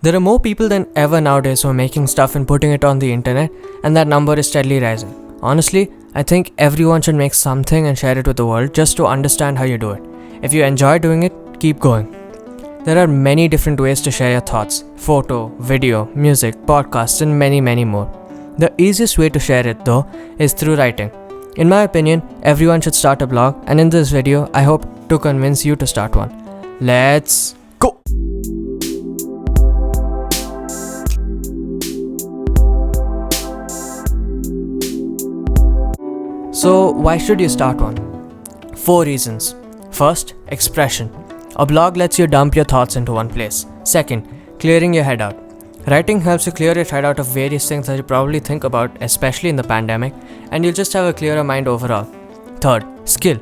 There are more people than ever nowadays who are making stuff and putting it on the internet, and that number is steadily rising. Honestly, I think everyone should make something and share it with the world just to understand how you do it. If you enjoy doing it, keep going. There are many different ways to share your thoughts: photo, video, music, podcasts, and many, many more. The easiest way to share it though is through writing. In my opinion, everyone should start a blog, and in this video, I hope to convince you to start one. Let's go! So, why should you start one? 4 reasons. First, expression. A blog lets you dump your thoughts into one place. Second, clearing your head out. Writing helps you clear your head out of various things that you probably think about, especially in the pandemic, and you'll just have a clearer mind overall. Third, skill.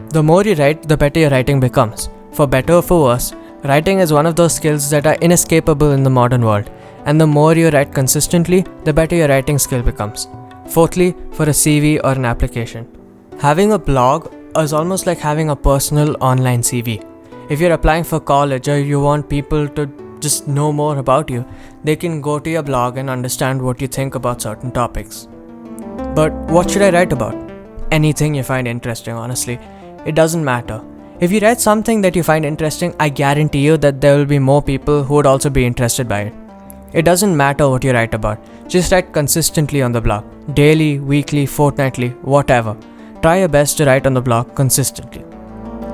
The more you write, the better your writing becomes. For better or for worse, writing is one of those skills that are inescapable in the modern world, and the more you write consistently, the better your writing skill becomes. Fourthly, for a CV or an application. Having a blog is almost like having a personal online CV. If you're applying for college or you want people to just know more about you, they can go to your blog and understand what you think about certain topics. But what should I write about? Anything you find interesting, honestly. It doesn't matter. If you write something that you find interesting, I guarantee you that there will be more people who would also be interested by it. It doesn't matter what you write about. Just write consistently on the blog. Daily, weekly, fortnightly, whatever. Try your best to write on the blog consistently.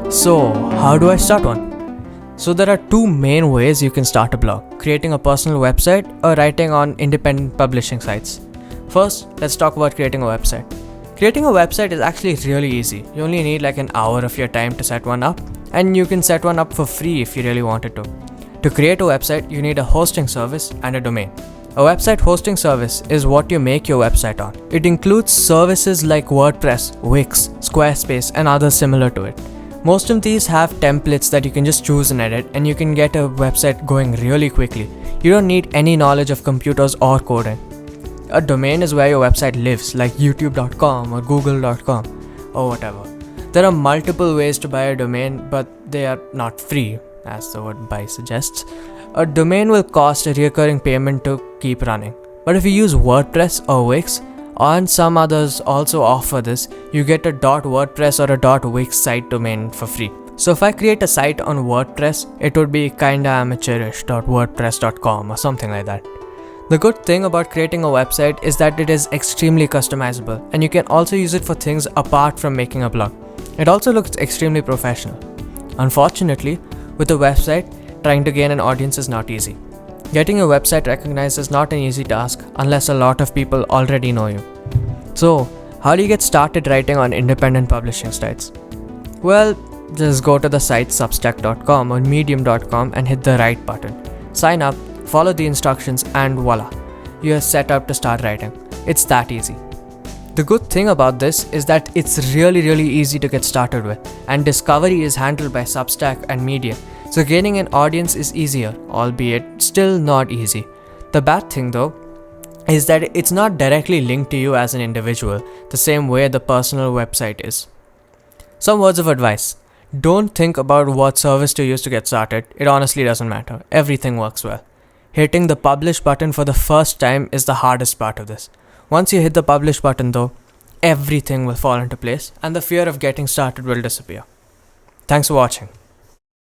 So, how do I start one? So there are 2 main ways you can start a blog: creating a personal website or writing on independent publishing sites. First, let's talk about creating a website. Creating a website is actually really easy. You only need like an hour of your time to set one up, and you can set one up for free if you really wanted to. To create a website, you need a hosting service and a domain. A website hosting service is what you make your website on. It includes services like WordPress, Wix, Squarespace, and others similar to it. Most of these have templates that you can just choose and edit, and you can get a website going really quickly. You don't need any knowledge of computers or coding. A domain is where your website lives, like youtube.com or google.com or whatever. There are multiple ways to buy a domain, but they are not free, as the word buy suggests. A domain will cost a recurring payment to keep running. But if you use WordPress or Wix, and some others also offer this, you get a .wordpress or a .wix site domain for free. So if I create a site on WordPress, it would be kinda amateurish.wordpress.com or something like that. The good thing about creating a website is that it is extremely customizable, and you can also use it for things apart from making a blog. It also looks extremely professional. Unfortunately, with a website, trying to gain an audience is not easy. Getting a website recognized is not an easy task unless a lot of people already know you. So, how do you get started writing on independent publishing sites? Well, just go to the site substack.com or medium.com and hit the write button. Sign up, follow the instructions, and voila, you are set up to start writing. It's that easy. The good thing about this is that it's really easy to get started with, and discovery is handled by Substack and Medium. So gaining an audience is easier, albeit still not easy. The bad thing though is that it's not directly linked to you as an individual, the same way the personal website is. Some words of advice. Don't think about what service to use to get started. It honestly doesn't matter. Everything works well. Hitting the publish button for the first time is the hardest part of this. Once you hit the publish button though, everything will fall into place and the fear of getting started will disappear. Thanks for watching.